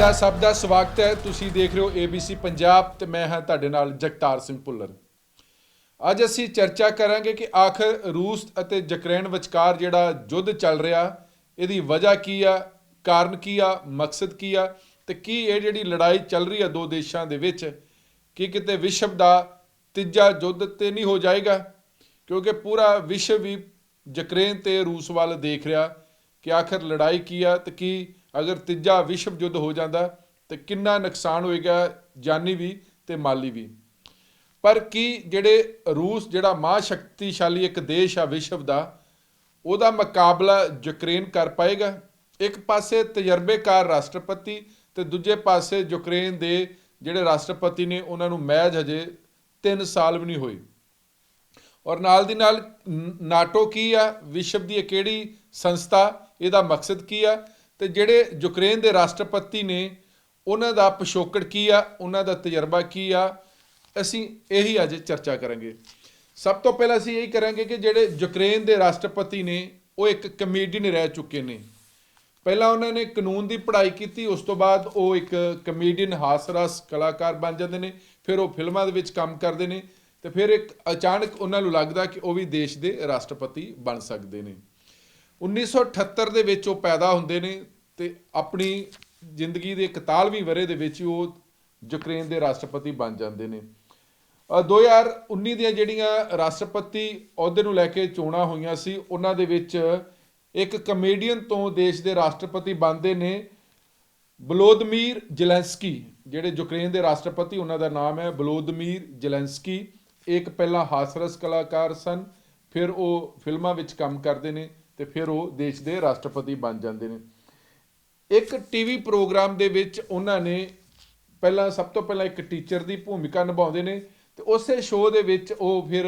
ਤੁਹਾਡਾ ਸਭ ਦਾ ਸਵਾਗਤ ਹੈ। ਤੁਸੀਂ ਦੇਖ ਰਹੇ ਹੋ ABC ਪੰਜਾਬ ਤੇ ਮੈਂ ਹਾਂ ਤੁਹਾਡੇ ਨਾਲ ਜਗਤਾਰ ਸਿੰਘ ਭੁੱਲਰ। ਅੱਜ ਅਸੀਂ ਚਰਚਾ ਕਰਾਂਗੇ ਕਿ ਆਖਰ ਰੂਸ ਅਤੇ ਯੂਕਰੇਨ ਵਿਚਕਾਰ ਜਿਹੜਾ ਯੁੱਧ ਚੱਲ ਰਿਹਾ ਇਹਦੀ ਵਜ੍ਹਾ ਕੀ ਆ, ਕਾਰਨ ਕੀ ਆ, ਮਕਸਦ ਕੀ ਆ ਤੇ ਕੀ ਇਹ ਜਿਹੜੀ ਲੜਾਈ ਚੱਲ ਰਹੀ ਆ ਦੋ ਦੇਸ਼ਾਂ ਦੇ ਵਿੱਚ ਕੀ ਕਿਤੇ ਵਿਸ਼ਵ ਦਾ ਤੀਜਾ ਯੁੱਧ ਤੇ ਨਹੀਂ ਹੋ ਜਾਏਗਾ, ਕਿਉਂਕਿ ਪੂਰਾ ਵਿਸ਼ਵ ਵੀ ਯੂਕਰੇਨ ਤੇ ਰੂਸ ਵੱਲ ਦੇਖ ਰਿਹਾ ਕਿ ਆਖਰ ਲੜਾਈ ਕੀ ਆ ਤੇ ਕੀ ਅਗਰ ਤੀਜਾ ਵਿਸ਼ਵ ਯੁੱਧ ਹੋ ਜਾਂਦਾ ਤਾਂ ਕਿੰਨਾ ਨੁਕਸਾਨ ਹੋਏਗਾ, ਜਾਨੀ ਵੀ ਤੇ ਮਾਲੀ ਵੀ। ਪਰ ਕੀ ਜਿਹੜੇ ਰੂਸ ਜਿਹੜਾ ਮਹਾਂਸ਼ਕਤੀਸ਼ਾਲੀ ਇੱਕ ਦੇਸ਼ ਆ ਵਿਸ਼ਵ ਦਾ, ਉਹਦਾ ਮੁਕਾਬਲਾ ਯੂਕਰੇਨ ਕਰ ਪਾਏਗਾ? ਇੱਕ ਪਾਸੇ ਤਜਰਬੇਕਾਰ ਰਾਸ਼ਟਰਪਤੀ ਤੇ ਦੂਜੇ ਪਾਸੇ ਯੂਕਰੇਨ ਦੇ ਜਿਹੜੇ ਰਾਸ਼ਟਰਪਤੀ ਨੇ ਉਹਨਾਂ ਨੂੰ ਮਹਿਜ਼ ਹਜੇ 3 ਸਾਲ ਵੀ ਨਹੀਂ ਹੋਏ। ਔਰ ਨਾਲ ਦੀ ਨਾਲ ਨਾਟੋ ਕੀ ਆ, ਵਿਸ਼ਵ ਦੀ ਕਿਹੜੀ ਸੰਸਥਾ, ਇਹਦਾ ਮਕਸਦ ਕੀ ਆ ਤੇ ਜਿਹੜੇ ਯੂਕਰੇਨ ਦੇ ਰਾਸ਼ਟਰਪਤੀ ਨੇ ਉਹਨਾਂ ਦਾ ਪਿਛੋਕੜ ਕੀ ਆ, ਉਹਨਾਂ ਦਾ ਤਜਰਬਾ ਕੀ ਆ, ਅਸੀਂ ਇਹੀ ਅੱਜ ਚਰਚਾ ਕਰਾਂਗੇ। ਸਭ ਤੋਂ ਪਹਿਲਾਂ ਅਸੀਂ ਇਹੀ ਕਰਾਂਗੇ ਕਿ ਜਿਹੜੇ ਯੂਕਰੇਨ ਦੇ ਰਾਸ਼ਟਰਪਤੀ ਨੇ ਉਹ ਇੱਕ ਕਮੇਡੀਅਨ ਰਹਿ ਚੁੱਕੇ ਨੇ। ਪਹਿਲਾਂ ਉਹਨਾਂ ਨੇ ਕਾਨੂੰਨ ਦੀ ਪੜ੍ਹਾਈ ਕੀਤੀ, ਉਸ ਤੋਂ ਬਾਅਦ ਉਹ ਇੱਕ ਕਮੇਡੀਅਨ ਹਾਸ-ਰਸ ਕਲਾਕਾਰ ਬਣ ਜਾਂਦੇ ਨੇ, ਫਿਰ ਉਹ ਫਿਲਮਾਂ ਦੇ ਵਿੱਚ ਕੰਮ ਕਰਦੇ ਨੇ ਤੇ ਫਿਰ ਇੱਕ ਅਚਾਨਕ ਉਹਨਾਂ ਨੂੰ ਲੱਗਦਾ ਕਿ ਉਹ ਵੀ ਦੇਸ਼ ਦੇ ਰਾਸ਼ਟਰਪਤੀ ਬਣ ਸਕਦੇ ਨੇ। 1978 ਦੇ ਵਿੱਚ ਉਹ ਪੈਦਾ ਹੁੰਦੇ ਨੇ ਤੇ ਆਪਣੀ ਜ਼ਿੰਦਗੀ ਦੇ 41ਵੀਂ ਵਰ੍ਹੇ ਦੇ ਵਿੱਚ ਉਹ ਯੂਕਰੇਨ ਦੇ ਰਾਸ਼ਟਰਪਤੀ ਬਣ ਜਾਂਦੇ ਨੇ। 2019 ਦੀਆਂ ਜਿਹੜੀਆਂ ਰਾਸ਼ਟਰਪਤੀ ਅਹੁਦੇ ਨੂੰ ਲੈ ਕੇ ਚੋਣਾਂ ਹੋਈਆਂ ਸੀ ਉਹਨਾਂ ਦੇ ਵਿੱਚ ਇੱਕ ਕਮੇਡੀਅਨ ਤੋਂ ਦੇਸ਼ ਦੇ ਰਾਸ਼ਟਰਪਤੀ ਬਣਦੇ ਨੇ ਵਲੋਦਮੀਰ ਜ਼ੈਲੈਂਸਕੀ। ਜਿਹੜੇ ਯੂਕਰੇਨ ਦੇ ਰਾਸ਼ਟਰਪਤੀ ਉਹਨਾਂ ਦਾ ਨਾਮ ਹੈ ਵਲੋਦਮੀਰ ਜ਼ੈਲੈਂਸਕੀ। ਇੱਕ ਪਹਿਲਾਂ ਹਾਸਰਸ ਕਲਾਕਾਰ ਸਨ, ਫਿਰ ਉਹ ਫਿਲਮਾਂ ਵਿੱਚ ਕੰਮ ਕਰਦੇ ਨੇ ਤੇ ਫਿਰ ਉਹ ਦੇਸ਼ ਦੇ ਰਾਸ਼ਟਰਪਤੀ ਬਣ ਜਾਂਦੇ ਨੇ। ਇੱਕ ਟੀਵੀ ਪ੍ਰੋਗਰਾਮ ਦੇ ਵਿੱਚ ਉਹਨਾਂ ਨੇ ਸਭ ਤੋਂ ਪਹਿਲਾਂ ਇੱਕ ਟੀਚਰ ਦੀ ਭੂਮਿਕਾ ਨਿਭਾਉਂਦੇ ਨੇ ਤੇ ਉਸੇ ਸ਼ੋਅ ਦੇ ਵਿੱਚ ਉਹ ਫਿਰ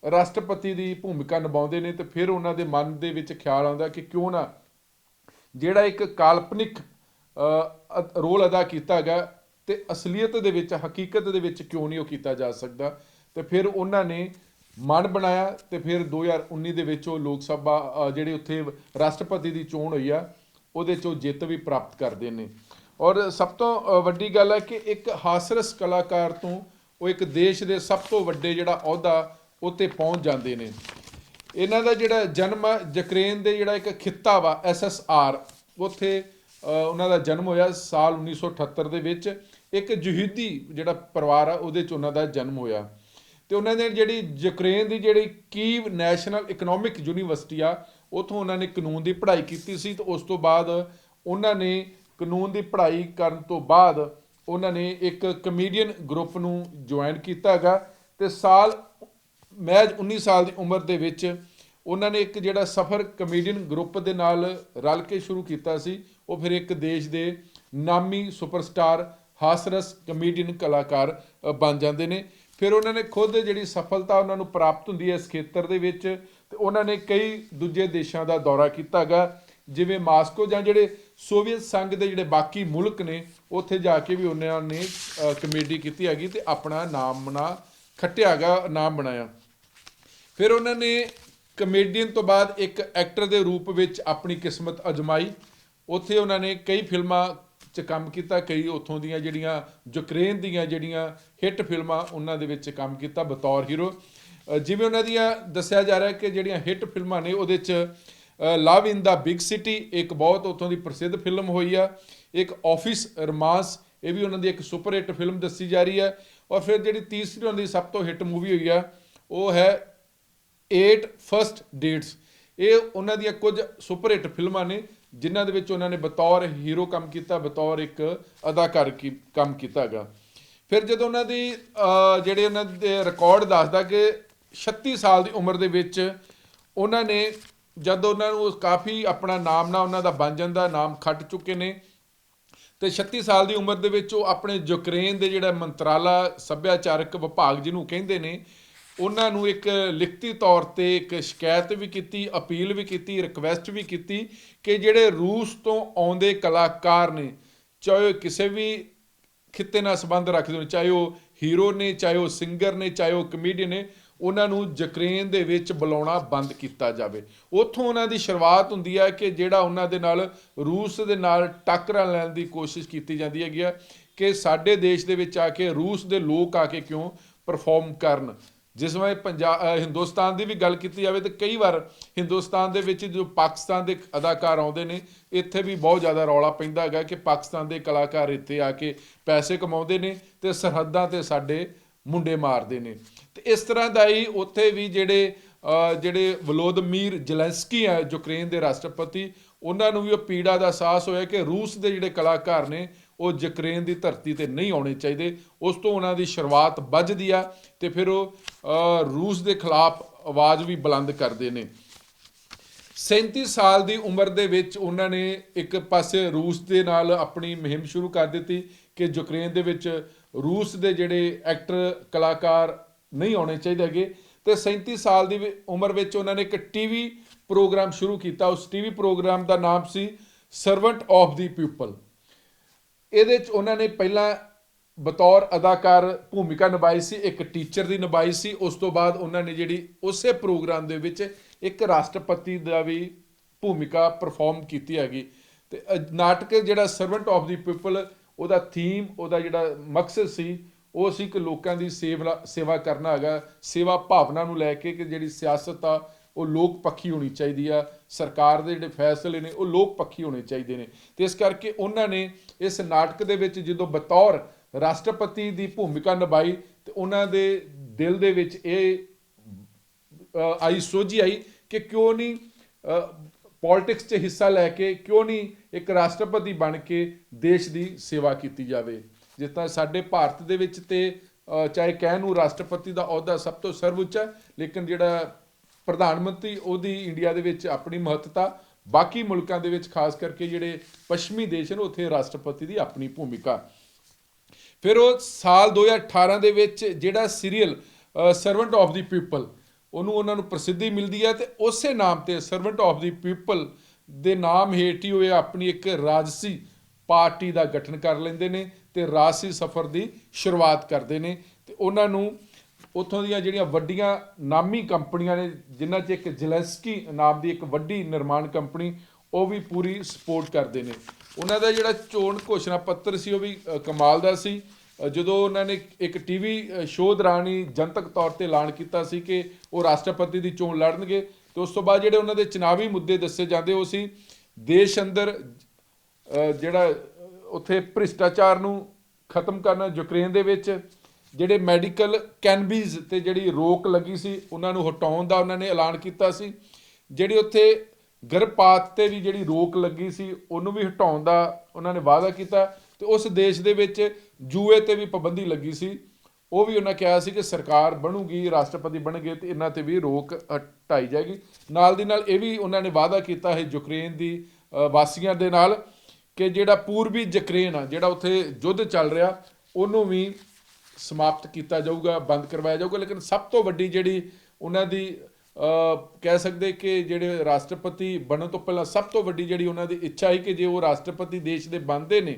ਰਾਸ਼ਟਰਪਤੀ ਦੀ ਭੂਮਿਕਾ ਨਿਭਾਉਂਦੇ ਨੇ ਤੇ ਫਿਰ ਉਹਨਾਂ ਦੇ ਮਨ ਦੇ ਵਿੱਚ ਖਿਆਲ ਆਉਂਦਾ ਕਿ ਕਿਉਂ ਨਾ ਜਿਹੜਾ ਇੱਕ ਕਾਲਪਨਿਕ ਰੋਲ ਅਦਾ ਕੀਤਾ ਗਿਆ ਤੇ ਅਸਲੀਅਤ ਦੇ ਵਿੱਚ, ਹਕੀਕਤ ਦੇ ਵਿੱਚ ਕਿਉਂ ਨਹੀਂ ਉਹ ਕੀਤਾ ਜਾ ਸਕਦਾ। ਤੇ ਫਿਰ ਉਹਨਾਂ ਨੇ ਮਨ ਬਣਾਇਆ ਤੇ ਫਿਰ 2019 ਦੇ ਵਿੱਚ ਉਹ ਲੋਕ ਸਭਾ ਜਿਹੜੇ ਉੱਥੇ ਰਾਸ਼ਟਰਪਤੀ ਦੀ ਚੋਣ ਹੋਈ ਆ ਉਹਦੇ 'ਚ ਉਹ ਜਿੱਤ ਵੀ ਪ੍ਰਾਪਤ ਕਰਦੇ ਨੇ। ਔਰ ਸਭ ਤੋਂ ਵੱਡੀ ਗੱਲ ਹੈ ਕਿ ਇੱਕ ਹਾਸਰਸ ਕਲਾਕਾਰ ਤੋਂ ਉਹ ਇੱਕ ਦੇਸ਼ ਦੇ ਸਭ ਤੋਂ ਵੱਡੇ ਜਿਹੜਾ ਅਹੁਦਾ ਉੱਤੇ ਪਹੁੰਚ ਜਾਂਦੇ ਨੇ। ਇਹਨਾਂ ਦਾ ਜਿਹੜਾ ਜਨਮ ਯੂਕਰੇਨ ਦੇ ਜਿਹੜਾ ਇੱਕ ਖਿੱਤਾ ਵਾ SSR, ਉੱਥੇ ਉਹਨਾਂ ਦਾ ਜਨਮ ਹੋਇਆ ਸਾਲ 1978 ਦੇ ਵਿੱਚ। ਇੱਕ ਯਹੂਦੀ ਜਿਹੜਾ ਪਰਿਵਾਰ ਆ ਉਹਦੇ 'ਚ ਉਹਨਾਂ ਦਾ ਜਨਮ ਹੋਇਆ ਤੇ ਉਹਨਾਂ ਨੇ ਜਿਹੜੀ ਯੂਕਰੇਨ ਦੀ ਜਿਹੜੀ ਕੀਵ ਨੈਸ਼ਨਲ ਇਕਨੋਮਿਕ ਯੂਨੀਵਰਸਿਟੀ ਆ ਉੱਥੋਂ ਉਹਨਾਂ ਨੇ ਕਾਨੂੰਨ ਦੀ ਪੜ੍ਹਾਈ ਕੀਤੀ ਸੀ ਤੇ ਉਸ ਤੋਂ ਬਾਅਦ ਉਹਨਾਂ ਨੇ ਕਾਨੂੰਨ ਦੀ ਪੜ੍ਹਾਈ ਕਰਨ ਤੋਂ ਬਾਅਦ ਉਹਨਾਂ ਨੇ ਇੱਕ ਕਮੇਡੀਅਨ ਗਰੁੱਪ ਨੂੰ ਜੁਆਇਨ ਕੀਤਾ ਹੈਗਾ ਤੇ ਮਹਿਜ਼ 19 ਸਾਲ ਦੀ ਉਮਰ ਦੇ ਵਿੱਚ ਉਹਨਾਂ ਨੇ ਇੱਕ ਜਿਹੜਾ ਸਫ਼ਰ ਕਮੇਡੀਅਨ ਗਰੁੱਪ ਦੇ ਨਾਲ ਰਲ ਕੇ ਸ਼ੁਰੂ ਕੀਤਾ ਸੀ। ਉਹ ਫਿਰ ਇੱਕ ਦੇਸ਼ ਦੇ ਨਾਮੀ ਸੁਪਰਸਟਾਰ ਹਾਸਰਸ ਕਮੇਡੀਅਨ ਕਲਾਕਾਰ ਬਣ ਜਾਂਦੇ ਨੇ। ਫਿਰ ਉਹਨਾਂ ਨੇ ਖੁਦ ਜਿਹੜੀ ਸਫਲਤਾ ਉਹਨਾਂ ਨੂੰ ਪ੍ਰਾਪਤ ਹੁੰਦੀ ਹੈ ਇਸ ਖੇਤਰ ਦੇ ਵਿੱਚ ਤੇ ਉਹਨਾਂ ਨੇ ਕਈ ਦੂਜੇ ਦੇਸ਼ਾਂ ਦਾ ਦੌਰਾ ਕੀਤਾ ਗਾ, ਜਿਵੇਂ ਮਾਸਕੋ ਜਾਂ ਜਿਹੜੇ ਸੋਵੀਅਤ ਸੰਘ ਦੇ ਜਿਹੜੇ ਬਾਕੀ ਮੁਲਕ ਨੇ ਉੱਥੇ ਜਾ ਕੇ ਵੀ ਉਹਨਾਂ ਨੇ ਕਮੇਡੀ ਕੀਤੀ ਹੈਗੀ ਤੇ ਆਪਣਾ ਨਾਮ ਖੱਟਿਆ ਗਾ, ਨਾਮ ਬਣਾਇਆ। ਫਿਰ ਉਹਨਾਂ ਨੇ ਕਮੇਡੀਅਨ ਤੋਂ ਬਾਅਦ ਇੱਕ ਐਕਟਰ ਦੇ ਰੂਪ ਵਿੱਚ ਆਪਣੀ ਕਿਸਮਤ ਅਜਮਾਈ। ਉੱਥੇ ਉਹਨਾਂ ਨੇ ਕਈ ਫਿਲਮਾਂ 'ਚ ਕੰਮ ਕੀਤਾ, ਕਈ ਉੱਥੋਂ ਦੀਆਂ ਜਿਹੜੀਆਂ ਯੂਕਰੇਨ ਦੀਆਂ ਜਿਹੜੀਆਂ ਹਿੱਟ ਫਿਲਮਾਂ ਉਹਨਾਂ ਦੇ ਵਿੱਚ ਕੰਮ ਕੀਤਾ ਬਤੌਰ ਹੀਰੋ। ਜਿਵੇਂ ਉਹਨਾਂ ਦੀਆਂ ਦੱਸਿਆ ਜਾ ਰਿਹਾ ਕਿ ਜਿਹੜੀਆਂ ਹਿੱਟ ਫਿਲਮਾਂ ਨੇ ਉਹਦੇ 'ਚ ਲਵ ਇਨ ਦਾ ਬਿਗ ਸਿਟੀ ਇੱਕ ਬਹੁਤ ਉੱਥੋਂ ਦੀ ਪ੍ਰਸਿੱਧ ਫਿਲਮ ਹੋਈ ਆ, ਇੱਕ ਆਫਿਸ ਰੋਮਾਂਸ ਇਹ ਵੀ ਉਹਨਾਂ ਦੀ ਇੱਕ ਸੁਪਰ ਹਿੱਟ ਫਿਲਮ ਦੱਸੀ ਜਾ ਰਹੀ ਹੈ। ਔਰ ਫਿਰ ਜਿਹੜੀ ਤੀਸਰੀ ਉਹਨਾਂ ਦੀ ਸਭ ਤੋਂ ਹਿੱਟ ਮੂਵੀ ਹੋਈ ਆ ਉਹ ਹੈ 8 ਫਸਟ ਡੇਟਸ। ਇਹ ਉਹਨਾਂ ਦੀਆਂ ਕੁਝ ਸੁਪਰ ਹਿੱਟ ਫਿਲਮਾਂ ਨੇ ਜਿਨ੍ਹਾਂ ਦੇ ਵਿੱਚ ਉਹਨਾਂ ਨੇ ਬਤੌਰ ਹੀਰੋ ਕੰਮ ਕੀਤਾ, ਬਤੌਰ ਇੱਕ ਅਦਾਕਾਰ ਕੰਮ ਕੀਤਾ ਹੈਗਾ। ਫਿਰ ਜਦੋਂ ਉਹਨਾਂ ਦੀ ਜਿਹੜੇ ਉਹਨਾਂ ਦੇ ਰਿਕਾਰਡ ਦੱਸਦਾ ਕਿ 36 ਸਾਲ ਦੀ ਉਮਰ ਦੇ ਵਿੱਚ ਉਹਨਾਂ ਨੇ ਜਦ ਉਹਨਾਂ ਨੂੰ ਕਾਫੀ ਆਪਣਾ ਨਾਮ ਉਹਨਾਂ ਦਾ ਬਣ ਜਾਂਦਾ, ਨਾਮ ਖੱਟ ਚੁੱਕੇ ਨੇ ਤੇ 36 ਸਾਲ ਦੀ ਉਮਰ ਦੇ ਵਿੱਚ ਉਹ ਆਪਣੇ ਯੂਕਰੇਨ ਦੇ ਜਿਹੜਾ ਮੰਤਰਾਲਾ ਸੱਭਿਆਚਾਰਕ ਵਿਭਾਗ ਜਿਹਨੂੰ ਕਹਿੰਦੇ ਨੇ ਉਹਨਾਂ ਨੂੰ ਇੱਕ ਲਿਖਤੀ ਤੌਰ 'ਤੇ ਇੱਕ ਸ਼ਿਕਾਇਤ ਵੀ ਕੀਤੀ, ਅਪੀਲ ਵੀ ਕੀਤੀ, ਰਿਕੁਐਸਟ ਵੀ ਕੀਤੀ ਕਿ ਜਿਹੜੇ ਰੂਸ ਤੋਂ ਆਉਂਦੇ ਕਲਾਕਾਰ ਨੇ, ਚਾਹੇ ਉਹ ਕਿਸੇ ਵੀ ਖਿੱਤੇ ਨਾਲ ਸੰਬੰਧ ਰੱਖਦੇ ਹੋਣ, ਚਾਹੇ ਉਹ ਹੀਰੋ ਨੇ, ਚਾਹੇ ਉਹ ਸਿੰਗਰ ਨੇ, ਚਾਹੇ ਉਹ ਕਮੇਡੀਅਨ ਨੇ, ਉਹਨਾਂ ਨੂੰ ਯੂਕਰੇਨ ਦੇ ਵਿੱਚ ਬੁਲਾਉਣਾ ਬੰਦ ਕੀਤਾ ਜਾਵੇ। ਉੱਥੋਂ ਉਹਨਾਂ ਦੀ ਸ਼ੁਰੂਆਤ ਹੁੰਦੀ ਹੈ ਕਿ ਜਿਹੜਾ ਉਹਨਾਂ ਦੇ ਨਾਲ ਰੂਸ ਦੇ ਨਾਲ ਟੱਕਰਾਂ ਲੈਣ ਦੀ ਕੋਸ਼ਿਸ਼ ਕੀਤੀ ਜਾਂਦੀ ਹੈਗੀ ਆ ਕਿ ਸਾਡੇ ਦੇਸ਼ ਦੇ ਵਿੱਚ ਆ ਕੇ ਰੂਸ ਦੇ ਲੋਕ ਆ ਕੇ ਕਿਉਂ ਪਰਫਾਰਮ ਕਰਨ। ਜਿਸ ਵੇਲੇ ਹਿੰਦੁਸਤਾਨ ਦੀ ਵੀ ਗੱਲ ਕੀਤੀ ਜਾਵੇ ਤਾਂ ਕਈ ਵਾਰ ਹਿੰਦੁਸਤਾਨ ਦੇ ਵਿੱਚ ਜੋ ਪਾਕਿਸਤਾਨ ਦੇ ਅਦਾਕਾਰ ਆਉਂਦੇ ਨੇ, ਇੱਥੇ ਵੀ ਬਹੁਤ ਜ਼ਿਆਦਾ ਰੌਲਾ ਪੈਂਦਾ ਹੈਗਾ ਕਿ ਪਾਕਿਸਤਾਨ ਦੇ ਕਲਾਕਾਰ ਇੱਥੇ ਆ ਕੇ ਪੈਸੇ ਕਮਾਉਂਦੇ ਨੇ ਅਤੇ ਸਰਹੱਦਾਂ 'ਤੇ ਸਾਡੇ ਮੁੰਡੇ ਮਾਰਦੇ ਨੇ। ਤੇ ਇਸ ਤਰ੍ਹਾਂ ਦਾ ਹੀ ਉੱਥੇ ਵੀ ਜਿਹੜੇ ਵਲੋਦਮੀਰ ਜ਼ੈਲੈਂਸਕੀ ਆ ਯੂਕਰੇਨ ਦੇ ਰਾਸ਼ਟਰਪਤੀ, ਉਹਨਾਂ ਨੂੰ ਵੀ ਉਹ ਪੀੜਾ ਦਾ ਅਹਿਸਾਸ ਹੋਇਆ ਕਿ ਰੂਸ ਦੇ ਜਿਹੜੇ ਕਲਾਕਾਰ ਨੇ ਉਹ ਯੂਕਰੇਨ ਦੀ ਧਰਤੀ 'ਤੇ ਨਹੀਂ ਆਉਣੇ ਚਾਹੀਦੇ। ਉਸ ਤੋਂ ਉਹਨਾਂ ਦੀ ਸ਼ੁਰੂਆਤ ਵੱਜਦੀ ਆ ਅਤੇ ਫਿਰ ਉਹ ਰੂਸ ਦੇ ਖਿਲਾਫ ਆਵਾਜ਼ ਵੀ ਬੁਲੰਦ ਕਰਦੇ ਨੇ। 37 ਸਾਲ ਦੀ ਉਮਰ ਦੇ ਵਿੱਚ ਉਹਨਾਂ ਨੇ ਇੱਕ ਪਾਸੇ ਰੂਸ ਦੇ ਨਾਲ ਆਪਣੀ ਮੁਹਿੰਮ ਸ਼ੁਰੂ ਕਰ ਦਿੱਤੀ ਕਿ ਯੂਕਰੇਨ ਦੇ ਵਿੱਚ ਰੂਸ ਦੇ ਜਿਹੜੇ ਐਕਟਰ ਕਲਾਕਾਰ ਨਹੀਂ ਆਉਣੇ ਚਾਹੀਦੇ ਹੈਗੇ। ਅਤੇ 37 ਸਾਲ ਦੀ ਉਮਰ ਵਿੱਚ ਉਹਨਾਂ ਨੇ ਇੱਕ ਟੀਵੀ ਪ੍ਰੋਗਰਾਮ ਸ਼ੁਰੂ ਕੀਤਾ। ਉਸ ਟੀਵੀ ਪ੍ਰੋਗਰਾਮ ਦਾ ਨਾਮ ਸੀ ਸਰਵੈਂਟ ਆਫ ਦੀ ਪੀਪਲ। ਇਹਦੇ 'ਚ ਉਹਨਾਂ ਨੇ ਪਹਿਲਾਂ ਬਤੌਰ ਅਦਾਕਾਰ ਭੂਮਿਕਾ ਨਿਭਾਈ ਸੀ, ਇੱਕ ਟੀਚਰ ਦੀ ਨਿਭਾਈ ਸੀ। ਉਸ ਤੋਂ ਬਾਅਦ ਉਹਨਾਂ ਨੇ ਜਿਹੜੀ ਉਸੇ ਪ੍ਰੋਗਰਾਮ ਦੇ ਵਿੱਚ ਇੱਕ ਰਾਸ਼ਟਰਪਤੀ ਦਾ ਵੀ ਭੂਮਿਕਾ ਪਰਫਾਰਮ ਕੀਤੀ ਹੈਗੀ। ਅਤੇ ਨਾਟਕ ਜਿਹੜਾ ਸਰਵੈਂਟ ਆਫ ਦੀ ਪੀਪਲ, ਉਹਦਾ ਥੀਮ, ਉਹਦਾ ਜਿਹੜਾ ਮਕਸਦ ਸੀ ਉਹ ਸੀ ਕਿ ਲੋਕਾਂ ਦੀ ਸੇਵਾ ਕਰਨਾ ਹੈਗਾ, ਸੇਵਾ ਭਾਵਨਾ ਨੂੰ ਲੈ ਕੇ ਕਿ ਜਿਹੜੀ ਸਿਆਸਤ ਆ ਉਹ ਲੋਕ ਪੱਖੀ ਹੋਣੀ ਚਾਹੀਦੀ ਆ, ਸਰਕਾਰ ਦੇ ਜਿਹੜੇ ਫੈਸਲੇ ਨੇ ਉਹ ਲੋਕ ਪੱਖੀ ਹੋਣੇ ਚਾਹੀਦੇ ਨੇ। ਅਤੇ ਇਸ ਕਰਕੇ ਉਹਨਾਂ ਨੇ ਇਸ ਨਾਟਕ ਦੇ ਵਿੱਚ ਜਦੋਂ ਬਤੌਰ ਰਾਸ਼ਟਰਪਤੀ ਦੀ ਭੂਮਿਕਾ ਨਿਭਾਈ ਤੇ ਉਹਨਾਂ ਦੇ ਦਿਲ ਦੇ ਵਿੱਚ ਇਹ ਸੋਝੀ ਆਈ ਕਿ ਕਿਉਂ ਨਹੀਂ ਪੋਲਿਟਿਕਸ 'ਚ ਹਿੱਸਾ ਲੈ ਕੇ, ਕਿਉਂ ਨਹੀਂ ਇੱਕ ਰਾਸ਼ਟਰਪਤੀ ਬਣ ਕੇ ਦੇਸ਼ ਦੀ ਸੇਵਾ ਕੀਤੀ ਜਾਵੇ। ਜਿਸ ਤਰ੍ਹਾਂ ਸਾਡੇ ਭਾਰਤ ਦੇ ਵਿੱਚ ਤਾਂ ਚਾਹੇ ਕਹਿਣ ਨੂੰ ਰਾਸ਼ਟਰਪਤੀ ਦਾ ਅਹੁਦਾ ਸਭ ਤੋਂ ਸਰਵਉੱਚ ਹੈ, ਲੇਕਿਨ ਜਿਹੜਾ ਪ੍ਰਧਾਨ ਮੰਤਰੀ ਉਹਦੀ ਇੰਡੀਆ ਦੇ ਵਿੱਚ ਆਪਣੀ ਮਹੱਤਤਾ, ਬਾਕੀ ਮੁਲਕਾਂ ਦੇ ਵਿੱਚ ਖਾਸ ਕਰਕੇ ਜਿਹੜੇ ਪੱਛਮੀ ਦੇਸ਼ ਨੇ ਉੱਥੇ ਰਾਸ਼ਟਰਪਤੀ ਦੀ ਆਪਣੀ ਭੂਮਿਕਾ। ਫਿਰ ਉਹ ਸਾਲ 2018 ਦੇ ਵਿੱਚ ਜਿਹੜਾ serial servant of the people, ਉਹਨਾਂ ਨੂੰ ਪ੍ਰਸਿੱਧੀ ਮਿਲਦੀ ਹੈ ਅਤੇ ਉਸੇ ਨਾਮ 'ਤੇ ਸਰਵੈਂਟ ਆਫ ਦੀ ਪੀਪਲ ਦੇ ਨਾਮ ਹੇਠ ਹੀ ਉਹ ਆਪਣੀ ਇੱਕ ਰਾਜਸੀ ਪਾਰਟੀ ਦਾ ਗਠਨ ਕਰ ਲੈਂਦੇ ਨੇ ਅਤੇ ਰਾਜਸੀ ਸਫ਼ਰ ਦੀ ਸ਼ੁਰੂਆਤ ਕਰਦੇ ਨੇ। ਅਤੇ ਉਹਨਾਂ ਨੂੰ ਉੱਥੋਂ ਦੀਆਂ ਜਿਹੜੀਆਂ ਵੱਡੀਆਂ ਨਾਮੀ ਕੰਪਨੀਆਂ ਨੇ, ਜਿਨ੍ਹਾਂ 'ਚ ਇੱਕ ਜ਼ੈਲੈਂਸਕੀ ਨਾਮ ਦੀ ਇੱਕ ਵੱਡੀ ਨਿਰਮਾਣ ਕੰਪਨੀ, ਉਹ ਵੀ ਪੂਰੀ ਸਪੋਰਟ ਕਰਦੇ ਨੇ। ਉਹਨਾਂ ਦਾ ਜਿਹੜਾ ਚੋਣ ਘੋਸ਼ਣਾ ਪੱਤਰ ਸੀ ਉਹ ਵੀ ਕਮਾਲ ਦਾ ਸੀ। ਜਦੋਂ ਉਹਨਾਂ ਨੇ ਇੱਕ ਟੀਵੀ ਸ਼ੋਅ ਦੌਰਾਨ ਹੀ ਜਨਤਕ ਤੌਰ 'ਤੇ ਐਲਾਨ ਕੀਤਾ ਸੀ ਕਿ ਉਹ ਰਾਸ਼ਟਰਪਤੀ ਦੀ ਚੋਣ ਲੜਨਗੇ, ਅਤੇ ਉਸ ਤੋਂ ਬਾਅਦ ਜਿਹੜੇ ਉਹਨਾਂ ਦੇ ਚੁਣਾਵੀ ਮੁੱਦੇ ਦੱਸੇ ਜਾਂਦੇ ਉਹ ਸੀ ਦੇਸ਼ ਅੰਦਰ ਜਿਹੜਾ ਉੱਥੇ ਭ੍ਰਿਸ਼ਟਾਚਾਰ ਨੂੰ ਖਤਮ ਕਰਨਾ, ਯੂਕਰੇਨ ਦੇ ਵਿੱਚ ਜਿਹੜੇ ਮੈਡੀਕਲ ਕੈਨਬੀਜ਼ 'ਤੇ ਜਿਹੜੀ ਰੋਕ ਲੱਗੀ ਸੀ ਉਹਨਾਂ ਨੂੰ ਹਟਾਉਣ ਦਾ ਉਹਨਾਂ ਨੇ ਐਲਾਨ ਕੀਤਾ ਸੀ। ਜਿਹੜੀ ਉੱਥੇ ਗਰਭਪਾਤ 'ਤੇ ਵੀ ਜਿਹੜੀ ਰੋਕ ਲੱਗੀ ਸੀ ਉਹਨੂੰ ਵੀ ਹਟਾਉਣ ਦਾ ਉਹਨਾਂ ਨੇ ਵਾਅਦਾ ਕੀਤਾ। ਅਤੇ ਉਸ ਦੇਸ਼ ਦੇ ਵਿੱਚ ਜੂਏ 'ਤੇ ਵੀ ਪਾਬੰਦੀ ਲੱਗੀ ਸੀ, ਉਹ ਵੀ ਉਹਨਾਂ ਕਿਹਾ ਸੀ ਕਿ ਸਰਕਾਰ ਬਣੂਗੀ, ਰਾਸ਼ਟਰਪਤੀ ਬਣਨਗੇ ਅਤੇ ਇਹਨਾਂ 'ਤੇ ਵੀ ਰੋਕ ਹਟਾਈ ਜਾਏਗੀ। ਨਾਲ ਦੀ ਨਾਲ ਇਹ ਵੀ ਉਹਨਾਂ ਨੇ ਵਾਅਦਾ ਕੀਤਾ ਹੈ ਯੂਕਰੇਨ ਦੀ ਵਾਸੀਆਂ ਦੇ ਨਾਲ ਕਿ ਜਿਹੜਾ ਪੂਰਬੀ ਯੂਕਰੇਨ ਆ, ਜਿਹੜਾ ਉੱਥੇ ਯੁੱਧ ਚੱਲ ਰਿਹਾ, ਉਹਨੂੰ ਵੀ ਸਮਾਪਤ ਕੀਤਾ ਜਾਊਗਾ, ਬੰਦ ਕਰਵਾਇਆ ਜਾਊਗਾ। ਲੇਕਿਨ ਸਭ ਤੋਂ ਵੱਡੀ ਜਿਹੜੀ ਉਹਨਾਂ ਦੀ ਕਹਿ ਸਕਦੇ ਕਿ ਜਿਹੜੇ ਰਾਸ਼ਟਰਪਤੀ ਬਣਨ ਤੋਂ ਪਹਿਲਾਂ ਸਭ ਤੋਂ ਵੱਡੀ ਜਿਹੜੀ ਉਹਨਾਂ ਦੀ ਇੱਛਾ ਹੈ ਕਿ ਜੇ ਉਹ ਰਾਸ਼ਟਰਪਤੀ ਦੇਸ਼ ਦੇ ਬਣਦੇ ਨੇ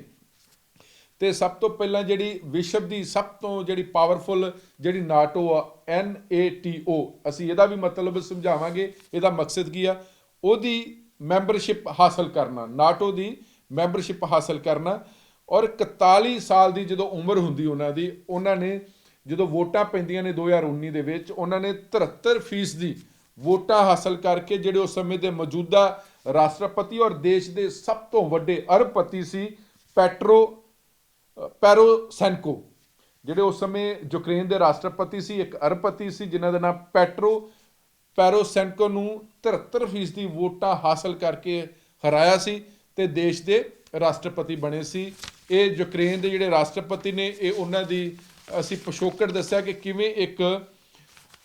ਅਤੇ ਸਭ ਤੋਂ ਪਹਿਲਾਂ ਜਿਹੜੀ ਵਿਸ਼ਵ ਦੀ ਸਭ ਤੋਂ ਜਿਹੜੀ ਪਾਵਰਫੁਲ ਜਿਹੜੀ ਨਾਟੋ ਆ, NATO, ਅਸੀਂ ਇਹਦਾ ਵੀ ਮਤਲਬ ਸਮਝਾਵਾਂਗੇ, ਇਹਦਾ ਮਕਸਦ ਕੀ ਆ, ਉਹਦੀ ਮੈਂਬਰਸ਼ਿਪ ਹਾਸਲ ਕਰਨਾ, ਨਾਟੋ ਦੀ ਮੈਂਬਰਸ਼ਿਪ ਹਾਸਲ ਕਰਨਾ। ਔਰ 41 ਸਾਲ ਦੀ ਜਦੋਂ ਉਮਰ ਹੁੰਦੀ ਉਹਨਾਂ ਨੇ ਜਦੋਂ ਵੋਟਾਂ ਪੈਂਦੀਆਂ ਨੇ 2019 ਦੇ ਵਿੱਚ, ਉਹਨਾਂ ਨੇ 73% ਦੀ ਵੋਟਾਂ ਹਾਸਲ ਕਰਕੇ ਜਿਹੜੇ ਉਸ ਸਮੇਂ ਦੇ ਮੌਜੂਦਾ ਰਾਸ਼ਟਰਪਤੀ ਔਰ ਦੇਸ਼ ਦੇ ਸਭ ਤੋਂ ਵੱਡੇ ਅਰਬਪਤੀ ਸੀ ਪੈਰੋਸੈਂਕੋ, ਜਿਹੜੇ ਉਸ ਸਮੇਂ ਯੂਕਰੇਨ ਦੇ ਰਾਸ਼ਟਰਪਤੀ ਸੀ, ਇੱਕ ਅਰਬਪਤੀ ਸੀ ਜਿਨ੍ਹਾਂ ਦਾ ਨਾਮ ਪੈਰੋਸੈਂਕੋ ਨੂੰ 73% ਦੀ ਵੋਟਾਂ ਹਾਸਲ ਕਰਕੇ ਹਰਾਇਆ ਸੀ ਅਤੇ ਦੇਸ਼ ਦੇ ਰਾਸ਼ਟਰਪਤੀ ਬਣੇ ਸੀ। ਇਹ ਯੂਕਰੇਨ ਦੇ ਜਿਹੜੇ ਰਾਸ਼ਟਰਪਤੀ ਨੇ, ਇਹ ਉਹਨਾਂ ਦੀ ਅਸੀਂ ਪਿਛੋਕੜ ਦੱਸਿਆ ਕਿ ਕਿਵੇਂ ਇੱਕ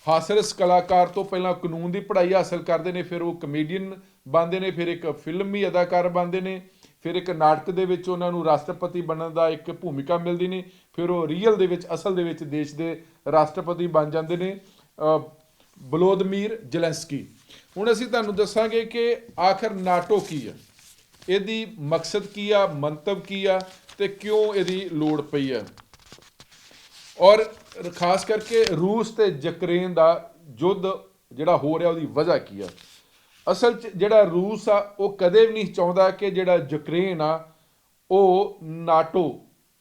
ਹਾਸਰਸ ਕਲਾਕਾਰ ਤੋਂ ਪਹਿਲਾਂ ਕਾਨੂੰਨ ਦੀ ਪੜ੍ਹਾਈ ਹਾਸਲ ਕਰਦੇ ਨੇ, ਫਿਰ ਉਹ ਕਮੇਡੀਅਨ ਬਣਦੇ ਨੇ, ਫਿਰ ਇੱਕ ਫਿਲਮੀ ਅਦਾਕਾਰ ਬਣਦੇ ਨੇ, ਫਿਰ ਇੱਕ ਨਾਟਕ ਦੇ ਵਿੱਚ ਉਹਨਾਂ ਨੂੰ ਰਾਸ਼ਟਰਪਤੀ ਬਣਨ ਦਾ ਇੱਕ ਭੂਮਿਕਾ ਮਿਲਦੀ ਨੇ, ਫਿਰ ਉਹ ਰੀਅਲ ਦੇ ਵਿੱਚ, ਅਸਲ ਦੇ ਵਿੱਚ ਦੇਸ਼ ਦੇ ਰਾਸ਼ਟਰਪਤੀ ਬਣ ਜਾਂਦੇ ਨੇ, ਵਲੋਦਮੀਰ ਜ਼ੈਲੈਂਸਕੀ। ਹੁਣ ਅਸੀਂ ਤੁਹਾਨੂੰ ਦੱਸਾਂਗੇ ਕਿ ਆਖਰ ਨਾਟੋ ਕੀ ਆ, ਇਹਦੀ ਮਕਸਦ ਕੀ ਆ, ਮੰਤਵ ਕੀ ਆ ਅਤੇ ਕਿਉਂ ਇਹਦੀ ਲੋੜ ਪਈ ਆ। ਔਰ ਖਾਸ ਕਰਕੇ ਰੂਸ ਤੇ ਯੂਕਰੇਨ ਦਾ ਯੁੱਧ ਜਿਹੜਾ ਹੋ ਰਿਹਾ ਉਹਦੀ ਵਜ੍ਹਾ ਕੀ ਆ। ਅਸਲ 'ਚ ਜਿਹੜਾ ਰੂਸ ਆ ਉਹ ਕਦੇ ਵੀ ਨਹੀਂ ਚਾਹੁੰਦਾ ਕਿ ਜਿਹੜਾ ਯੂਕਰੇਨ ਆ ਉਹ ਨਾਟੋ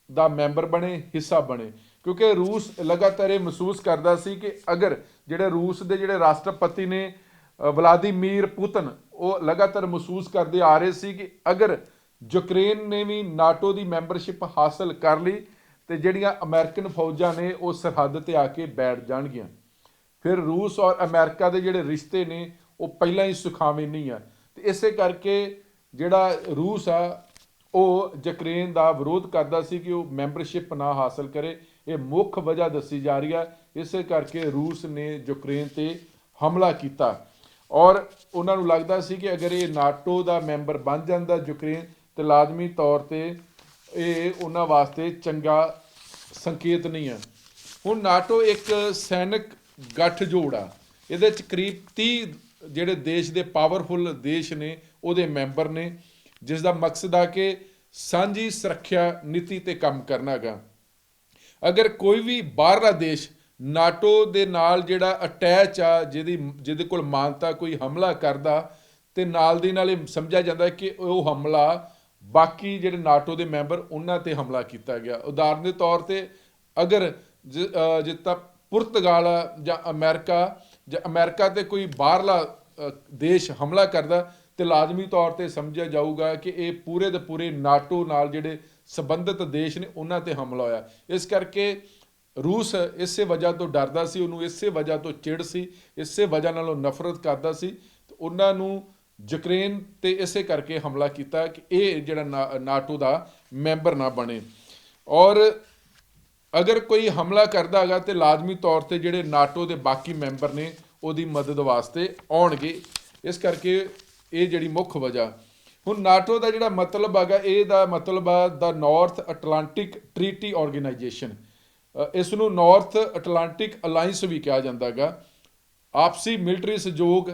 ਦਾ ਮੈਂਬਰ ਬਣੇ, ਹਿੱਸਾ ਬਣੇ, ਕਿਉਂਕਿ ਰੂਸ ਲਗਾਤਾਰ ਇਹ ਮਹਿਸੂਸ ਕਰਦਾ ਸੀ ਕਿ ਅਗਰ ਜਿਹੜੇ ਰੂਸ ਦੇ ਜਿਹੜੇ ਰਾਸ਼ਟਰਪਤੀ ਨੇ ਵਲਾਦੀਮੀਰ ਪੁਤਨ, ਉਹ ਲਗਾਤਾਰ ਮਹਿਸੂਸ ਕਰਦੇ ਆ ਰਹੇ ਸੀ ਕਿ ਅਗਰ ਯੂਕਰੇਨ ਨੇ ਵੀ ਨਾਟੋ ਦੀ ਮੈਂਬਰਸ਼ਿਪ ਹਾਸਲ ਕਰ ਲਈ ਤੇ ਜਿਹੜੀਆਂ ਅਮਰੀਕਨ ਫੌਜਾਂ ਨੇ ਉਹ ਸਰਹੱਦ ਤੇ ਆ ਕੇ ਬੈਠ ਜਾਣਗੀਆਂ, ਫਿਰ ਰੂਸ ਔਰ ਅਮਰੀਕਾ ਦੇ ਜਿਹੜੇ ਰਿਸ਼ਤੇ ਨੇ ਉਹ ਪਹਿਲਾਂ ਹੀ ਸੁਖਾਵੇਂ ਨਹੀਂ ਆ। ਤੇ ਇਸੇ ਕਰਕੇ ਜਿਹੜਾ ਰੂਸ ਆ ਉਹ ਯੂਕਰੇਨ ਦਾ ਵਿਰੋਧ ਕਰਦਾ ਸੀ ਕਿ ਉਹ ਮੈਂਬਰਸ਼ਿਪ ਨਾ ਹਾਸਲ ਕਰੇ। ਇਹ ਮੁੱਖ ਵਜ੍ਹਾ ਦੱਸੀ ਜਾ ਰਹੀ ਆ। ਇਸੇ ਕਰਕੇ ਰੂਸ ਨੇ ਯੂਕਰੇਨ ਤੇ ਹਮਲਾ ਕੀਤਾ ਔਰ ਉਹਨਾਂ ਨੂੰ ਲੱਗਦਾ ਸੀ ਕਿ ਅਗਰ ਇਹ ਨਾਟੋ ਦਾ ਮੈਂਬਰ ਬਣ ਜਾਂਦਾ ਯੂਕਰੇਨ ਤੇ ਲਾਜ਼ਮੀ ਤੌਰ ਤੇ ਇਹ ਉਹਨਾਂ ਵਾਸਤੇ ਚੰਗਾ ਸੰਕੇਤ ਨਹੀਂ ਹੈ। ਹੁਣ ਨਾਟੋ ਇੱਕ ਸੈਨਿਕ ਗੱਠਜੋੜ ਆ, ਇਹਦੇ 'ਚ ਕਰੀਬ 30 ਜਿਹੜੇ ਦੇਸ਼ ਦੇ ਪਾਵਰਫੁਲ ਦੇਸ਼ ਨੇ ਉਹਦੇ ਮੈਂਬਰ ਨੇ, ਜਿਸ ਦਾ ਮਕਸਦ ਆ ਕਿ ਸਾਂਝੀ ਸੁਰੱਖਿਆ ਨੀਤੀ ਤੇ ਕੰਮ ਕਰਨਾ ਹੈਗਾ। ਅਗਰ ਕੋਈ ਵੀ ਬਾਹਰਲਾ ਦੇਸ਼ ਨਾਟੋ ਦੇ ਨਾਲ ਜਿਹੜਾ ਅਟੈਚ ਆ, ਜਿਹਦੇ ਕੋਲ ਮਾਨਤਾ, ਕੋਈ ਹਮਲਾ ਕਰਦਾ ਤੇ ਨਾਲ ਦੀ ਨਾਲ ਇਹ ਸਮਝਿਆ ਜਾਂਦਾ ਕਿ ਉਹ ਹਮਲਾ ਬਾਕੀ ਜਿਹੜੇ ਨਾਟੋ ਦੇ ਮੈਂਬਰ ਉਹਨਾਂ ਤੇ ਹਮਲਾ ਕੀਤਾ ਗਿਆ। ਉਦਾਹਰਨ ਦੇ ਤੌਰ ਤੇ ਅਗਰ ਜਿੱਦਾਂ ਪੁਰਤਗਾਲ ਜਾਂ ਅਮਰੀਕਾ ਤੇ ਕੋਈ ਬਾਹਰਲਾ ਦੇਸ਼ ਹਮਲਾ ਕਰਦਾ ਤੇ ਲਾਜ਼ਮੀ ਤੌਰ ਤੇ ਸਮਝਿਆ ਜਾਊਗਾ ਕਿ ਇਹ ਪੂਰੇ ਦੇ ਪੂਰੇ ਨਾਟੋ ਨਾਲ ਜਿਹੜੇ ਸੰਬੰਧਿਤ ਦੇਸ਼ ਨੇ ਉਹਨਾਂ ਤੇ ਹਮਲਾ ਹੋਇਆ। ਇਸ ਕਰਕੇ ਰੂਸ ਇਸੇ ਵਜ੍ਹਾ ਤੋਂ ਡਰਦਾ ਸੀ, ਉਹਨੂੰ ਇਸੇ ਵਜ੍ਹਾ ਤੋਂ ਚਿੜ ਸੀ, ਇਸੇ ਵਜ੍ਹਾ ਨਾਲ ਉਹ ਨਫ਼ਰਤ ਕਰਦਾ ਸੀ ਤੇ ਉਹਨਾਂ ਨੂੰ ਯੂਕਰੇਨ ਤੇ ਇਸੇ ਕਰਕੇ ਹਮਲਾ ਕੀਤਾ ਕਿ ਇਹ ਜਿਹੜਾ ਨਾਟੋ ਦਾ ਮੈਂਬਰ ਨਾ ਬਣੇ। ਔਰ ਅਗਰ ਕੋਈ ਹਮਲਾ ਕਰਦਾ ਹੈਗਾ ਤੇ ਲਾਜ਼ਮੀ ਤੌਰ ਤੇ ਜਿਹੜੇ ਨਾਟੋ ਦੇ ਬਾਕੀ ਮੈਂਬਰ ਨੇ ਉਹਦੀ ਮਦਦ ਵਾਸਤੇ ਆਉਣਗੇ। ਇਸ ਕਰਕੇ ਇਹ ਜਿਹੜੀ ਮੁੱਖ ਵਜ੍ਹਾ। ਹੁਣ ਨਾਟੋ ਦਾ ਜਿਹੜਾ ਮਤਲਬ ਹੈਗਾ, ਇਹਦਾ ਮਤਲਬ ਆ ਦਾ ਨਾਰਥ ਅਟਲਾਂਟਿਕ ਟ੍ਰੀਟੀ ਆਰਗੇਨਾਈਜੇਸ਼ਨ। ਇਸ ਨੂੰ ਨਾਰਥ ਅਟਲਾਂਟਿਕ ਅਲਾਈਅੰਸ ਵੀ ਕਿਹਾ ਜਾਂਦਾ ਹੈਗਾ। ਆਪਸੀ ਮਿਲਟਰੀ ਸਹਿਯੋਗ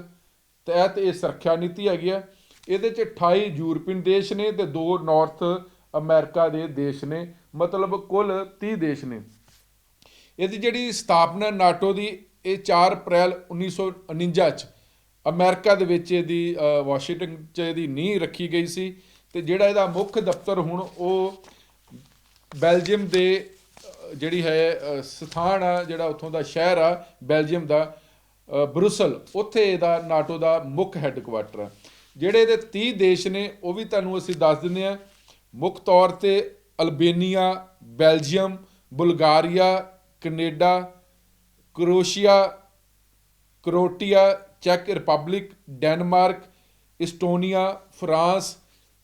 ਤਹਿਤ ਇਹ ਸੁਰੱਖਿਆ ਨੀਤੀ ਹੈਗੀ ਆ। ਇਹਦੇ 'ਚ 28 ਯੂਰਪੀਅਨ ਦੇਸ਼ ਨੇ ਤੇ 2 ਨਾਰਥ ਅਮਰੀਕਾ ਦੇ ਦੇਸ਼ ਨੇ, ਮਤਲਬ ਕੁੱਲ 30 ਦੇਸ਼ ਨੇ। ਇਹਦੀ ਜਿਹੜੀ ਸਥਾਪਨਾ ਨਾਟੋ ਦੀ ਇਹ 4 ਅਪ੍ਰੈਲ 1949 'ਚ ਅਮਰੀਕਾ ਦੇ ਵਿੱਚ ਇਹਦੀ ਵਾਸ਼ਿੰਗਟਨ 'ਚ ਇਹਦੀ ਨੀਂਹ ਰੱਖੀ ਗਈ ਸੀ ਤੇ ਜਿਹੜਾ ਇਹਦਾ ਮੁੱਖ ਦਫ਼ਤਰ ਹੁਣ ਉਹ ਬੈਲਜੀਅਮ ਦੇ ਜਿਹੜੀ ਹੈ ਸਥਾਨ ਆ, ਜਿਹੜਾ ਉੱਥੋਂ ਦਾ ਸ਼ਹਿਰ ਆ ਬੈਲਜੀਅਮ ਦਾ ਬਰੁਸਲ, ਉੱਥੇ ਇਹਦਾ ਨਾਟੋ ਦਾ ਮੁੱਖ ਹੈੱਡਕੁਆਟਰ ਆ। ਜਿਹੜੇ ਇਹਦੇ 30 ਦੇਸ਼ ਨੇ ਉਹ ਵੀ ਤੁਹਾਨੂੰ ਅਸੀਂ ਦੱਸ ਦਿੰਦੇ ਹਾਂ। ਮੁੱਖ ਤੌਰ ਤੇ Albania, Belgium, Bulgaria, Canada, Croatia, ਚੈਕ Republic, Denmark, Estonia, France,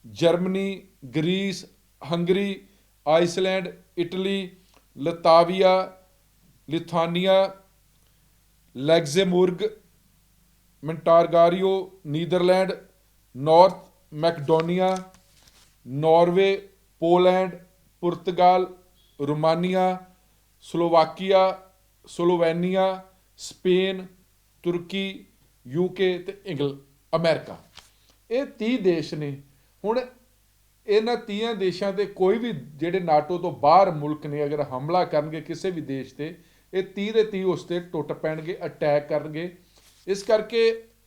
Germany, Greece, Hungary, Iceland, Italy, Latvia, Lithuania, Luxembourg, Montenegro, Netherland, North Macedonia, Norway, Poland, ਪੁਰਤਗਾਲ, Romania, Slovakia, Slovenia, Spain, Turkey, UK ਤੇ ਅਮਰੀਕਾ। ਇਹ 30 ਦੇਸ਼ ਨੇ। ਹੁਣ ਇਹਨਾਂ 30 ਦੇਸ਼ਾਂ ਤੇ ਕੋਈ ਵੀ ਜਿਹੜੇ ਨਾਟੋ ਤੋਂ ਬਾਹਰ ਮੁਲਕ ਨੇ ਅਗਰ ਹਮਲਾ ਕਰਨਗੇ ਕਿਸੇ ਵੀ ਦੇਸ਼ ਤੇ, ਇਹ 30 ਦੇ 30 ਉਸ ਤੇ ਟੁੱਟ ਪੈਣਗੇ, ਅਟੈਕ ਕਰਨਗੇ। ਇਸ ਕਰਕੇ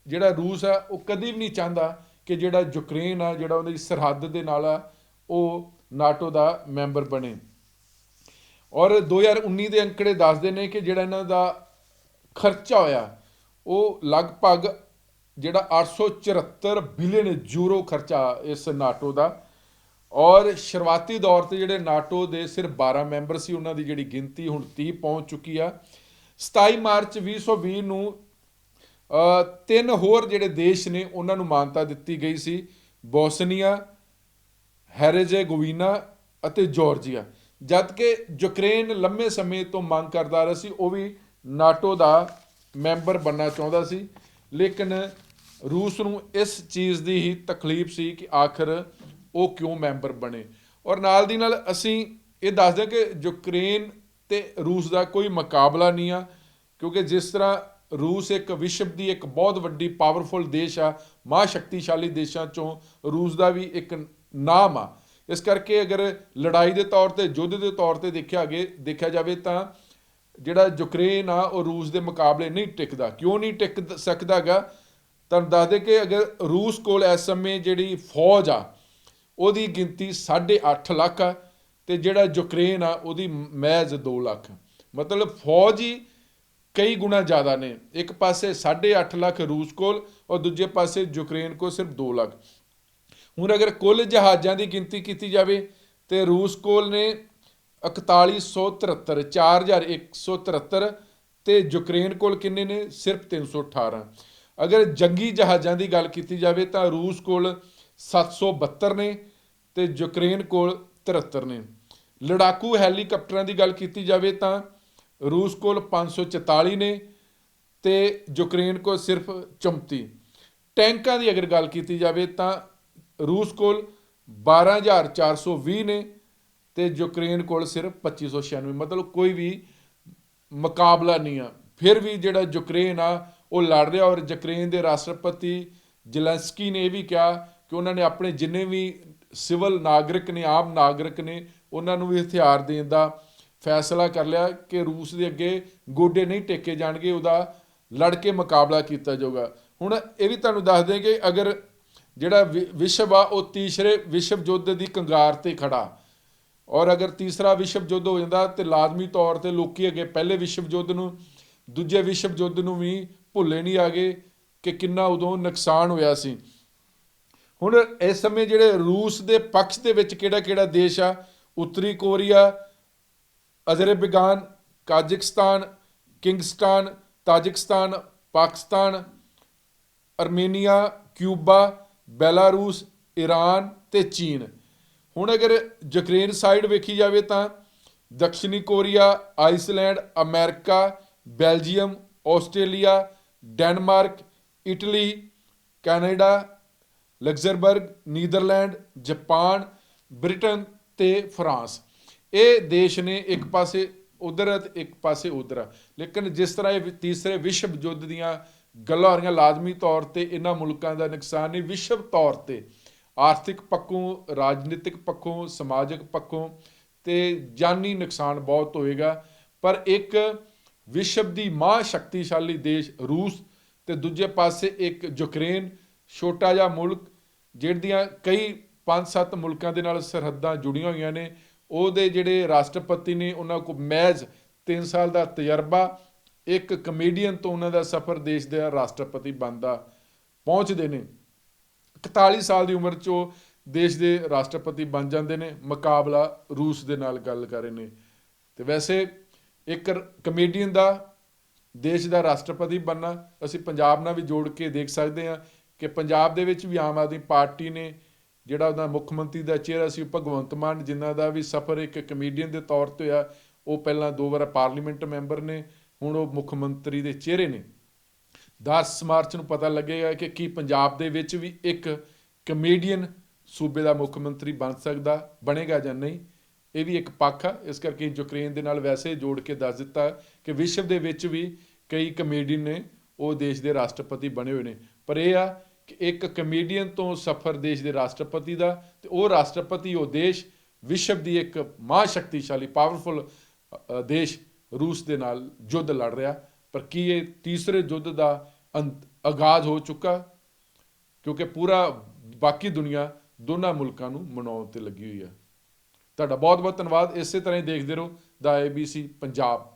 ਜਿਹੜਾ ਰੂਸ ਆ ਉਹ ਕਦੀ ਵੀ ਨਹੀਂ ਚਾਹੁੰਦਾ ਕਿ ਜਿਹੜਾ ਯੂਕਰੇਨ ਆ, ਜਿਹੜਾ ਉਹਦੀ ਸਰਹੱਦ ਦੇ ਨਾਲ ਆ, ਉਹ ਨਾਟੋ ਦਾ ਮੈਂਬਰ ਬਣੇ। ਔਰ 2019 ਦੇ ਅੰਕੜੇ ਦੱਸਦੇ ਨੇ ਕਿ ਜਿਹੜਾ ਇਹਨਾਂ ਦਾ ਖਰਚਾ ਹੋਇਆ ਉਹ ਲਗਭਗ ਜਿਹੜਾ 874 ਬਿਲੀਅਨ ਯੂਰੋ ਖਰਚਾ ਇਸ ਨਾਟੋ ਦਾ। ਔਰ ਸ਼ੁਰੂਆਤੀ ਦੌਰ ਤੇ ਜਿਹੜੇ ਨਾਟੋ ਦੇ ਸਿਰਫ 12 ਮੈਂਬਰ ਸੀ, ਉਹਨਾਂ ਦੀ ਜਿਹੜੀ ਗਿਣਤੀ ਹੁਣ 30 ਪਹੁੰਚ ਚੁੱਕੀ ਆ। 27 ਮਾਰਚ 2020 ਨੂੰ 3 ਹੋਰ ਜਿਹੜੇ ਦੇਸ਼ ਨੇ ਉਹਨਾਂ ਨੂੰ ਮਾਨਤਾ ਦਿੱਤੀ ਗਈ ਸੀ, ਬੋਸਨੀਆ, ਹੈਰਜ਼ੇਗੋਵੀਨਾ ਅਤੇ ਜਾਰਜੀਆ। ਜਦ ਕਿ ਯੂਕਰੇਨ ਲੰਮੇ ਸਮੇਂ ਤੋਂ ਮੰਗ ਕਰਦਾ ਰਿਹਾ ਸੀ, ਉਹ ਵੀ ਨਾਟੋ ਦਾ ਮੈਂਬਰ ਬਣਨਾ ਚਾਹੁੰਦਾ ਸੀ, ਲੇਕਿਨ ਰੂਸ ਨੂੰ ਇਸ ਚੀਜ਼ ਦੀ ਹੀ ਤਕਲੀਫ ਸੀ ਕਿ ਆਖਰ ਉਹ ਕਿਉਂ ਮੈਂਬਰ ਬਣੇ। ਔਰ ਨਾਲ ਦੀ ਨਾਲ ਅਸੀਂ ਇਹ ਦੱਸਦੇ ਹਾਂ ਕਿ ਯੂਕਰੇਨ ਤੇ ਰੂਸ ਦਾ ਕੋਈ ਮੁਕਾਬਲਾ ਨਹੀਂ ਆ, ਕਿਉਂਕਿ ਜਿਸ ਤਰ੍ਹਾਂ ਰੂਸ ਇੱਕ ਵਿਸ਼ਵ ਦੀ ਇੱਕ ਬਹੁਤ ਵੱਡੀ ਪਾਵਰਫੁਲ ਦੇਸ਼ ਆ, ਮਹਾਂਸ਼ਕਤੀਸ਼ਾਲੀ ਦੇਸ਼ਾਂ 'ਚੋਂ ਰੂਸ ਦਾ ਵੀ ਇੱਕ ਨਾਮ ਆ। ਇਸ ਕਰਕੇ ਅਗਰ ਲੜਾਈ ਦੇ ਤੌਰ ਤੇ, ਯੁੱਧ ਦੇ ਤੌਰ ਤੇ ਦੇਖਿਆ ਜਾਵੇ ਤਾਂ ਜਿਹੜਾ ਯੂਕਰੇਨ ਆ ਉਹ ਰੂਸ ਦੇ ਮੁਕਾਬਲੇ ਨਹੀਂ ਟਿਕਦਾ। ਕਿਉਂ ਨਹੀਂ ਟਿਕ ਸਕਦਾ ਗਾ? ਤੁਹਾਨੂੰ ਦੱਸ ਦੇ ਕਿ ਅਗਰ ਰੂਸ ਕੋਲ ਇਸ ਸਮੇਂ ਜਿਹੜੀ ਫੌਜ ਆ ਉਹਦੀ ਗਿਣਤੀ 8.5 ਲੱਖ ਆ, ਤੇ ਜਿਹੜਾ ਯੂਕਰੇਨ ਆ ਉਹਦੀ ਮਹਿਜ਼ 2 ਲੱਖ। ਮਤਲਬ ਫੌਜ ਹੀ ਕਈ ਗੁਣਾ ਜ਼ਿਆਦਾ ਨੇ। ਇੱਕ ਪਾਸੇ 8.5 ਲੱਖ ਰੂਸ ਕੋਲ ਔਰ ਦੂਜੇ ਪਾਸੇ ਯੂਕਰੇਨ ਕੋਲ ਸਿਰਫ 2 ਲੱਖ। ਹੁਣ ਅਗਰ ਕੁੱਲ ਜਹਾਜ਼ਾਂ ਦੀ ਗਿਣਤੀ ਕੀਤੀ ਜਾਵੇ ਤੇ ਰੂਸ ਕੋਲ ਨੇ 4173, 4173, ਤੇ ਯੂਕਰੇਨ ਕੋਲ ਕਿੰਨੇ ਨੇ? ਸਿਰਫ 318। ਅਗਰ ਜੰਗੀ ਜਹਾਜ਼ਾਂ ਦੀ ਗੱਲ ਕੀਤੀ ਜਾਵੇ ਤਾਂ ਰੂਸ ਕੋਲ 772 ਨੇ ਤੇ ਯੂਕਰੇਨ ਕੋਲ 73 ਨੇ। ਲੜਾਕੂ ਹੈਲੀਕਾਪਟਰਾਂ ਦੀ ਗੱਲ ਕੀਤੀ ਜਾਵੇ ਤਾਂ ਰੂਸ ਕੋਲ 544 ਨੇ ਤੇ ਯੂਕਰੇਨ ਕੋਲ ਸਿਰਫ 34। ਟੈਂਕਾਂ ਦੀ ਅਗਰ ਗੱਲ ਕੀਤੀ ਜਾਵੇ ਤਾਂ ਰੂਸ ਕੋਲ 12,420 ਨੇ ਤੇ ਯੂਕਰੇਨ ਕੋਲ ਸਿਰਫ 2596। ਮਤਲਬ ਕੋਈ ਵੀ ਮੁਕਾਬਲਾ ਨਹੀਂ ਆ। ਫਿਰ ਵੀ ਜਿਹੜਾ ਯੂਕਰੇਨ ਆ ਉਹ ਲੜ ਰਿਹਾ, ਔਰ ਯੂਕਰੇਨ ਦੇ ਰਾਸ਼ਟਰਪਤੀ ਜ਼ੈਲੈਂਸਕੀ ਨੇ ਇਹ ਵੀ ਕਿਹਾ ਕਿ ਉਹਨਾਂ ਨੇ ਆਪਣੇ ਜਿੰਨੇ ਵੀ ਸਿਵਲ ਨਾਗਰਿਕ ਨੇ, ਆਮ ਨਾਗਰਿਕ ਨੇ, ਉਹਨਾਂ ਨੂੰ ਵੀ ਹਥਿਆਰ ਦੇਣ ਦਾ ਫੈਸਲਾ ਕਰ ਲਿਆ ਕਿ ਰੂਸ ਦੇ ਅੱਗੇ ਗੋਡੇ ਨਹੀਂ ਟੇਕੇ ਜਾਣਗੇ, ਉਹਦਾ ਲੜ ਕੇ ਮੁਕਾਬਲਾ ਕੀਤਾ ਜਾਊਗਾ। ਹੁਣ ਇਹ ਵੀ ਤੁਹਾਨੂੰ ਦੱਸ ਦੇं ਕਿ ਅਗਰ ਜਿਹੜਾ ਵਿਸ਼ਵ ਆ ਉਹ ਤੀਸਰੇ ਵਿਸ਼ਵ ਯੁੱਧ ਦੀ ਕੰਗਾਰ 'ਤੇ ਖੜਾ, ਔਰ ਅਗਰ ਤੀਸਰਾ ਵਿਸ਼ਵ ਯੁੱਧ ਹੋ ਜਾਂਦਾ ਤੇ ਲਾਜ਼ਮੀ ਤੌਰ 'ਤੇ ਲੋਕੀ ਅੱਗੇ ਪਹਿਲੇ ਵਿਸ਼ਵ ਯੁੱਧ ਨੂੰ, ਦੂਜੇ ਵਿਸ਼ਵ ਯੁੱਧ ਨੂੰ ਵੀ ਭੁੱਲੇ ਨਹੀਂ ਆ ਗਏ ਕਿ ਕਿੰਨਾ ਉਦੋਂ ਨੁਕਸਾਨ ਹੋਇਆ ਸੀ। ਹੁਣ ਇਸ ਸਮੇਂ ਜਿਹੜੇ ਰੂਸ ਦੇ ਪੱਖ ਦੇ ਵਿੱਚ ਕਿਹੜਾ ਕਿਹੜਾ ਦੇਸ਼ ਆ? ਉੱਤਰੀ Korea, Azerbaijan, Kazakhstan, Kyrgyzstan, Tajikistan, Pakistan, Armenia, Cuba, Belarus, Iran ਤੇ ਚੀਨ। ਹੁਣ ਅਗਰ ਯੂਕਰੇਨ ਸਾਈਡ ਵੇਖੀ ਜਾਵੇ ਤਾਂ ਦਕਸ਼ਣੀ ਕੋਰੀਆ, ਆਈਸਲੈਂਡ, ਅਮਰੀਕਾ, Belgium, Australia, Denmark, Italy, Canada, Luxembourg, Netherland, Japan, Britain ਤੇ ਫਰਾਂਸ। ਇਹ ਦੇਸ਼ ਨੇ ਇੱਕ ਪਾਸੇ ਉਧਰ ਤੇ ਇੱਕ ਪਾਸੇ ਉਧਰ ਆ। ਲੇਕਿਨ ਜਿਸ ਤਰ੍ਹਾਂ ਇਹ ਤੀਸਰੇ ਵਿਸ਼ਵ ਯੁੱਧ ਦੀਆਂ ਗੱਲਾਂ ਹੋ ਰਹੀਆਂ, ਲਾਜ਼ਮੀ ਤੌਰ 'ਤੇ ਇਹਨਾਂ ਮੁਲਕਾਂ ਦਾ ਨੁਕਸਾਨ ਨਹੀਂ, ਵਿਸ਼ਵ ਤੌਰ 'ਤੇ ਆਰਥਿਕ ਪੱਖੋਂ, ਰਾਜਨੀਤਿਕ ਪੱਖੋਂ, ਸਮਾਜਿਕ ਪੱਖੋਂ ਤੇ ਜਾਨੀ ਨੁਕਸਾਨ ਬਹੁਤ ਹੋਏਗਾ। ਪਰ ਇੱਕ ਵਿਸ਼ਵ ਦੀ ਮਹਾਂ ਸ਼ਕਤੀਸ਼ਾਲੀ ਦੇਸ਼ ਰੂਸ ਤੇ ਦੂਜੇ ਪਾਸੇ ਇੱਕ ਯੂਕਰੇਨ, ਛੋਟਾ ਜਿਹਾ ਮੁਲਕ ਜਿਹੜੀਆਂ ਕਈ 5-7 ਮੁਲਕਾਂ ਦੇ ਨਾਲ ਸਰਹੱਦਾਂ ਜੁੜੀਆਂ ਹੋਈਆਂ ਨੇ, ਉਹਦੇ ਜਿਹੜੇ ਰਾਸ਼ਟਰਪਤੀ ਨੇ ਉਹਨਾਂ ਕੋਲ ਮਹਿਜ਼ 3 ਸਾਲ ਦਾ ਤਜਰਬਾ, ਇੱਕ ਕਮੇਡੀਅਨ ਤੋਂ ਉਹਨਾਂ ਦਾ ਸਫ਼ਰ ਦੇਸ਼ ਦਾ ਰਾਸ਼ਟਰਪਤੀ ਬਣਦਾ ਪਹੁੰਚਦੇ ਨੇ। 41 ਸਾਲ ਦੀ ਉਮਰ 'ਚ ਉਹ ਦੇਸ਼ ਦੇ ਰਾਸ਼ਟਰਪਤੀ ਬਣ ਜਾਂਦੇ ਨੇ। ਮੁਕਾਬਲਾ ਰੂਸ ਦੇ ਨਾਲ ਗੱਲ ਕਰ ਰਹੇ ਨੇ। ਤੇ ਵੈਸੇ ਇੱਕ ਕਮੇਡੀਅਨ ਦਾ ਦੇਸ਼ ਦਾ ਰਾਸ਼ਟਰਪਤੀ ਬਣਨਾ ਅਸੀਂ ਪੰਜਾਬ ਨਾਲ ਵੀ ਜੋੜ ਕੇ ਦੇਖ ਸਕਦੇ ਹਾਂ ਕਿ ਪੰਜਾਬ ਦੇ ਵਿੱਚ ਵੀ ਆਮ ਆਦਮੀ ਪਾਰਟੀ ਨੇ ਜਿਹੜਾ ਉਹਦਾ ਮੁੱਖ ਮੰਤਰੀ ਦਾ ਚਿਹਰਾ ਸੀ ਭਗਵੰਤ ਮਾਨ, ਜਿਨ੍ਹਾਂ ਦਾ ਵੀ ਸਫ਼ਰ ਇੱਕ ਕਮੇਡੀਅਨ ਦੇ ਤੌਰ 'ਤੇ ਹੋਇਆ। ਉਹ ਪਹਿਲਾਂ 2 ਵਾਰ ਪਾਰਲੀਮੈਂਟ ਮੈਂਬਰ ਨੇ, ਹੁਣ ਉਹ ਮੁੱਖ ਮੰਤਰੀ ਦੇ ਚਿਹਰੇ ਨੇ। 10 ਮਾਰਚ ਨੂੰ ਪਤਾ ਲੱਗੇਗਾ ਕਿ ਕੀ ਪੰਜਾਬ ਦੇ ਵਿੱਚ ਵੀ ਇੱਕ ਕਮੇਡੀਅਨ ਸੂਬੇ ਦਾ ਮੁੱਖ ਮੰਤਰੀ ਬਣ ਸਕਦਾ, ਬਣੇਗਾ ਜਾਂ ਨਹੀਂ। ਇਹ ਵੀ ਇੱਕ ਪੱਖ ਆ। ਇਸ ਕਰਕੇ ਯੂਕਰੇਨ ਦੇ ਨਾਲ ਵੈਸੇ ਜੋੜ ਕੇ ਦੱਸ ਦਿੱਤਾ ਕਿ ਵਿਸ਼ਵ ਦੇ ਵਿੱਚ ਵੀ ਕਈ ਕਮੇਡੀਅਨ ਨੇ ਉਹ ਦੇਸ਼ ਦੇ ਰਾਸ਼ਟਰਪਤੀ ਬਣੇ ਹੋਏ ਨੇ। ਪਰ ਇਹ ਆ ਕਿ ਇੱਕ ਕਮੇਡੀਅਨ ਤੋਂ ਸਫ਼ਰ ਦੇਸ਼ ਦੇ ਰਾਸ਼ਟਰਪਤੀ ਦਾ, ਤੇ ਉਹ ਰਾਸ਼ਟਰਪਤੀ ਉਹ ਦੇਸ਼ ਵਿਸ਼ਵ ਦੀ ਇੱਕ ਮਹਾਂ ਸ਼ਕਤੀਸ਼ਾਲੀ ਪਾਵਰਫੁਲ ਦੇਸ਼ ਰੂਸ ਦੇ ਨਾਲ ਯੁੱਧ ਲੜ ਰਿਹਾ। ਪਰ ਕੀ ਇਹ ਤੀਸਰੇ ਯੁੱਧ ਦਾ ਆਗਾਜ਼ ਹੋ ਚੁੱਕਾ? ਕਿਉਂਕਿ ਪੂਰਾ ਬਾਕੀ ਦੁਨੀਆ ਦੋਨਾਂ ਮੁਲਕਾਂ ਨੂੰ ਮਨਾਉਣ 'ਤੇ ਲੱਗੀ ਹੋਈ ਹੈ। ਤੁਹਾਡਾ ਬਹੁਤ ਬਹੁਤ ਧੰਨਵਾਦ। ਇਸੇ ਤਰ੍ਹਾਂ ਹੀ ਦੇਖਦੇ ਰਹੋ ਦਾ ABC ਪੰਜਾਬ।